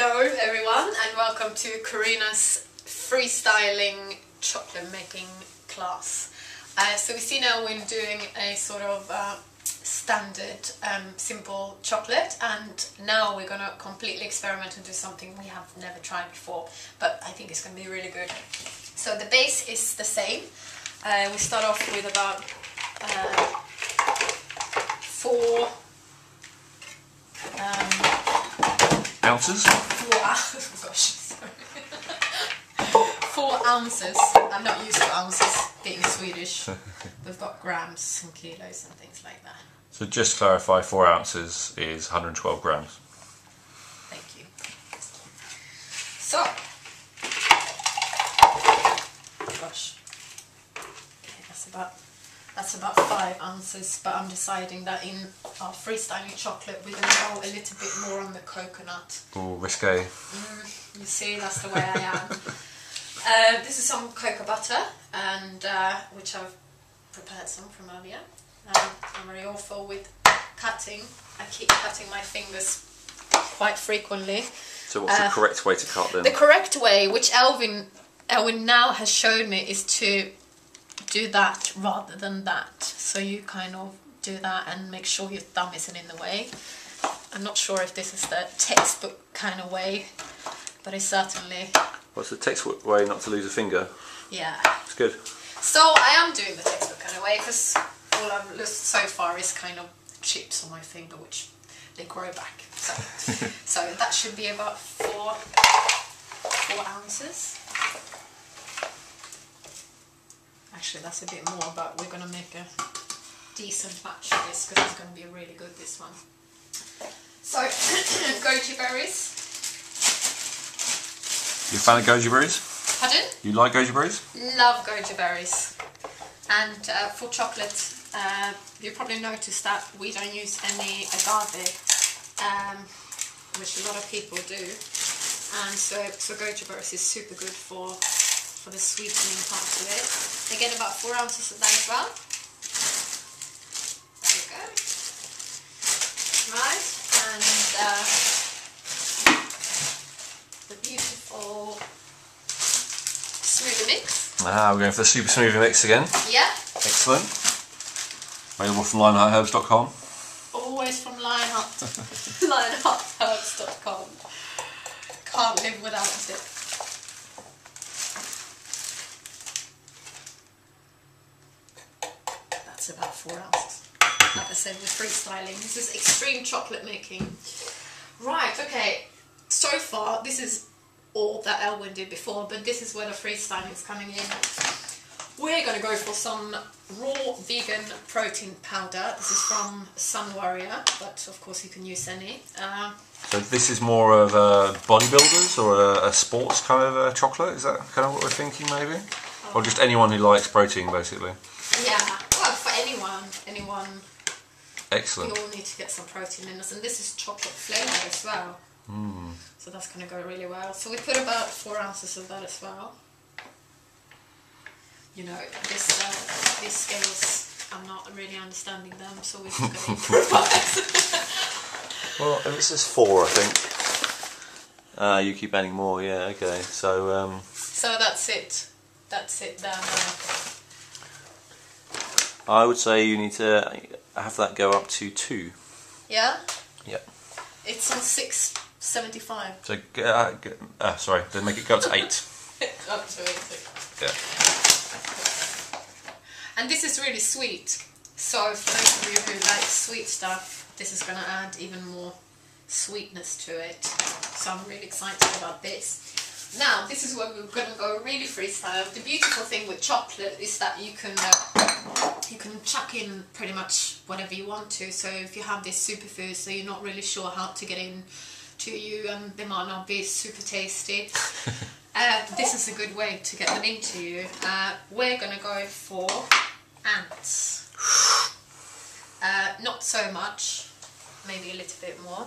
Hello everyone and welcome to Karina's freestyling chocolate making class. So we've seen Elwin doing a sort of standard simple chocolate, and now we're going to completely experiment and do something we have never tried before, but I think it's going to be really good. So the base is the same. We start off with about 4 ounces? 4 ounces. I'm not used to ounces being Swedish. We've got grams and kilos and things like that. So just to clarify, 4 ounces is 112 grams. Thank you. So, gosh, okay, that's about 5 ounces, but I'm deciding that in our freestyling chocolate we're going to go a little bit more on the coconut. Oh, risque. You see, that's the way I am. This is some cocoa butter, and which I've prepared some from earlier. I'm very awful with cutting. I keep cutting my fingers quite frequently. So what's the correct way to cut then? The correct way, which Elwin now has shown me, is to do that rather than that. So you kind of do that and make sure your thumb isn't in the way. I'm not sure if this is the textbook kind of way, but it's certainly... What's the textbook way not to lose a finger? Yeah. It's good. So I am doing the textbook kind of way, because all I've lost so far is kind of chips on my finger, which they grow back. So that should be about 4 ounces. Actually, that's a bit more, but we're going to make a decent batch of this because it's going to be really good, this one. So, goji berries. You a fan of goji berries? Pardon? You like goji berries? Love goji berries. And for chocolate, you probably noticed that we don't use any agave, which a lot of people do. And so goji berries is super good for the sweetening part of it. I get about 4 ounces of that as well. There we go. Right, and the beautiful smoothie mix. Ah, we're going for the super smoothie mix again. Yeah. Excellent. Available from lionheartherbs.com. Always from lionheartherbs.com. Can't live without it. That's about 4 ounces. Like I said, we're freestyling. This is extreme chocolate making. Right, okay. So far, this is all that Elwin did before, but this is where the freestyling is coming in. We're going to go for some raw vegan protein powder. This is from Sun Warrior, but of course you can use any. So this is more of a bodybuilders or a sports kind of chocolate? Is that kind of what we're thinking maybe? Or just anyone who likes protein basically? Yeah, well, for anyone. Excellent. We all need to get some protein in us, and this is chocolate flavour as well. So that's going to go really well. So we put about 4 ounces of that as well. You know, these scales, I'm not really understanding them, so we're just going to improvise. Well, it says 4, I think. You keep adding more, yeah, okay. So so that's it. That's it down there. I would say you need to have that go up to 2. Yeah? Yeah. It's on 6.75. So, sorry, then make it go up to 8. Up to 8. Yeah. And this is really sweet. So for those of you who like sweet stuff, this is going to add even more sweetness to it. So I'm really excited about this. Now, this is where we're going to go really freestyle. The beautiful thing with chocolate is that you can chuck in pretty much whatever you want to. So if you have this superfood, so you're not really sure how to get in to you, and they might not be super tasty, this is a good way to get them into you. We're going to go for ants. Not so much, maybe a little bit more.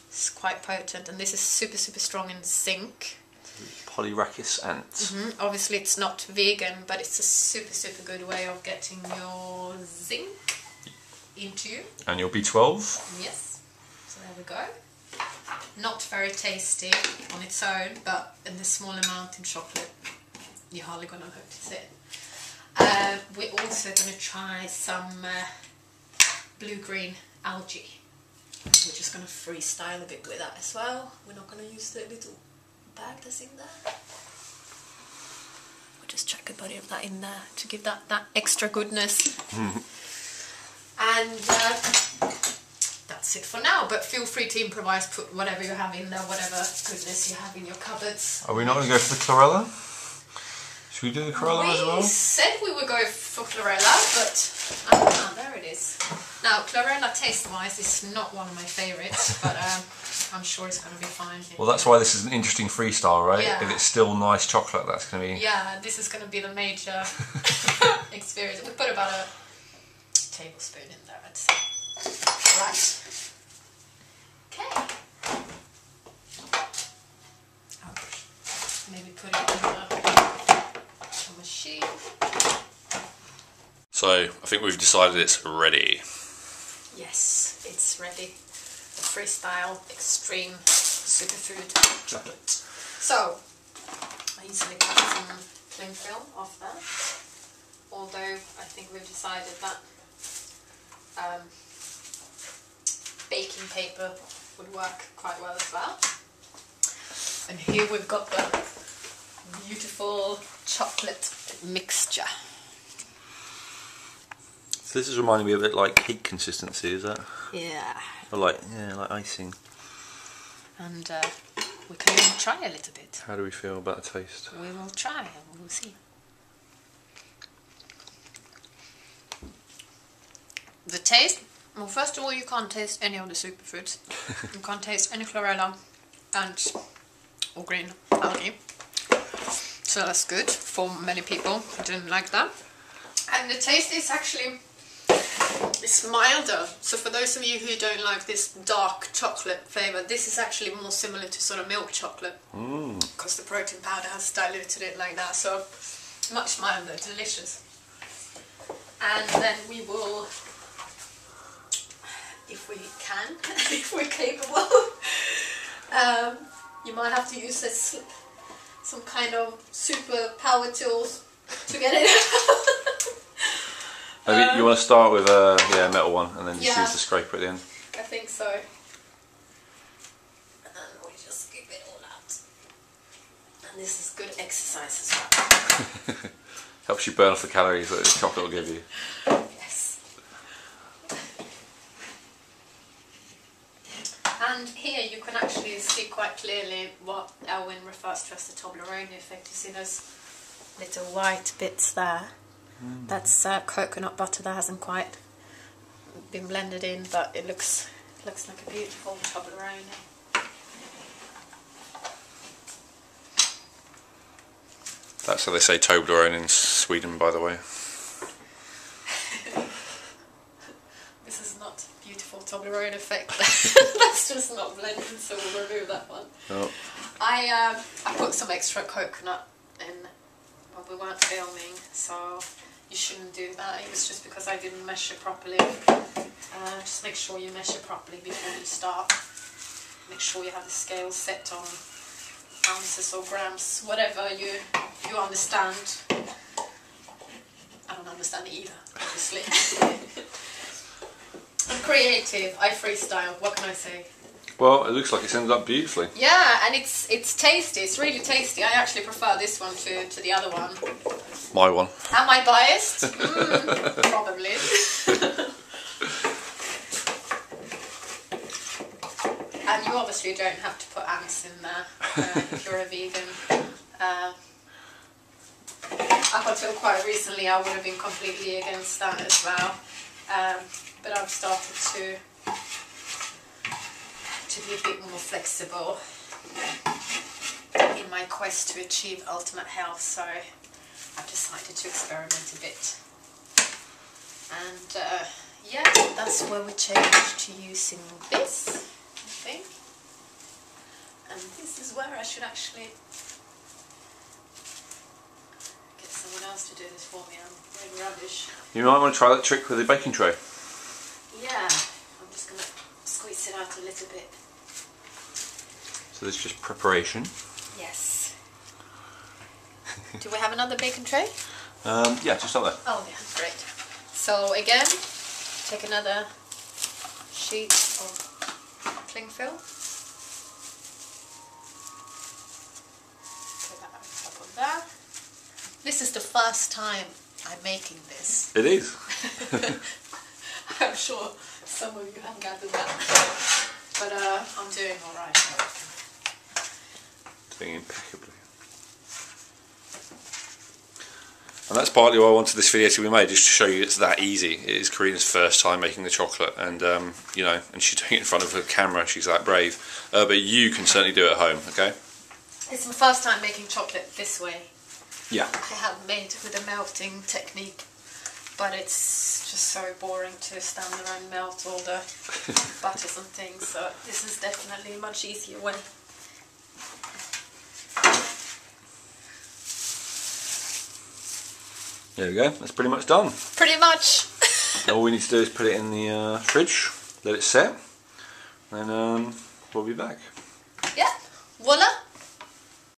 It's quite potent, and this is super strong in zinc. Polyrachis ant. Obviously it's not vegan, but it's a super good way of getting your zinc into you. And your B12. Yes. So there we go. Not very tasty on its own, but in the small amount in chocolate, you're hardly going to notice it. We're also going to try some blue-green algae. We're just going to freestyle a bit with that as well. We're not going to use the little bag that's in there. We'll just chuck a body of that in there to give that extra goodness. And that's it for now, but feel free to improvise, put whatever you have in there, whatever goodness you have in your cupboards. Are we not going to go for the chlorella? Should we do the chlorella as well? We said we would go for chlorella, but there it is. Now, chlorella taste-wise is not one of my favourites, but I'm sure it's going to be fine. Well, that's why this is an interesting freestyle, right? Yeah. If it's still nice chocolate, that's going to be... Yeah, this is going to be the major experience. We put about a tablespoon in there, I'd say. Right. Okay. Maybe put it in the machine. So, I think we've decided it's ready. Yes, it's ready. The freestyle extreme superfood chocolate. So, I easily cut some cling film off that. Although I think we've decided that baking paper would work quite well as well. And here we've got the beautiful chocolate mixture. So this is reminding me a bit like cake consistency, is that? Yeah. Or like, yeah, like icing. And we can even try a little bit. How do we feel about the taste? We will try and we will see. The taste, well, first of all, you can't taste any of the superfoods. You can't taste any chlorella or green algae. So that's good for many people who didn't like that. And the taste is actually, it's milder. So for those of you who don't like this dark chocolate flavour, this is actually more similar to sort of milk chocolate. Because the protein powder has diluted it like that. So much milder, delicious. And then we will, if we can, if we're capable, you might have to use some kind of super power tools to get it out. Maybe you want to start with a metal one and then just Yeah. use the scraper at the end. I think so. And then we just scoop it all out. And this is good exercise as well. Helps you burn off the calories that the chocolate will give you. Yes. And here you can actually see quite clearly what Elwin refers to as the Toblerone effect. You see those little white bits there? That's coconut butter that hasn't quite been blended in, but it looks like a beautiful Toblerone. That's how they say Toblerone in Sweden, by the way. This is not beautiful Toblerone effect. That's just not blended, so we'll remove that one. Oh. I put some extra coconut in, but we weren't filming, so you shouldn't do that. It was just because I didn't measure properly. Just make sure you measure properly before you start. Make sure you have the scale set on ounces or grams, whatever you understand. I don't understand it either, obviously. I'm creative, I freestyle, what can I say? Well, it looks like it's ended up beautifully. Yeah, and it's tasty, it's really tasty. I actually prefer this one to the other one. My one. Am I biased? Probably. And you obviously don't have to put ants in there if you're a vegan. Up until quite recently I would have been completely against that as well. But I've started to be a bit more flexible in my quest to achieve ultimate health, so I've decided to experiment a bit. And yeah, that's where we changed to using this, I think. And this is where I should actually get someone else to do this for me. I'm really rubbish. You might want to try that trick with the baking tray. Yeah, I'm just going to squeeze it out a little bit. So there's just preparation. Yes. Do we have another baking tray? Yeah, just up there. Oh yeah, great. So again, take another sheet of cling film. Put that on top of that. This is the first time I'm making this. It is. I'm sure some of you have gathered that. But I'm doing alright. Doing impeccably. And that's partly why I wanted this video to be made, just to show you it's that easy. It is Karina's first time making the chocolate, and you know, and she's doing it in front of a camera. She's that brave. But you can certainly do it at home, okay? It's my first time making chocolate this way. Yeah. I have made with a melting technique, but it's just so boring to stand there and melt all the butters and things. So this is definitely a much easier way. There we go. That's pretty much done. Pretty much. All we need to do is put it in the fridge, let it set, and we'll be back. Yeah. Voila.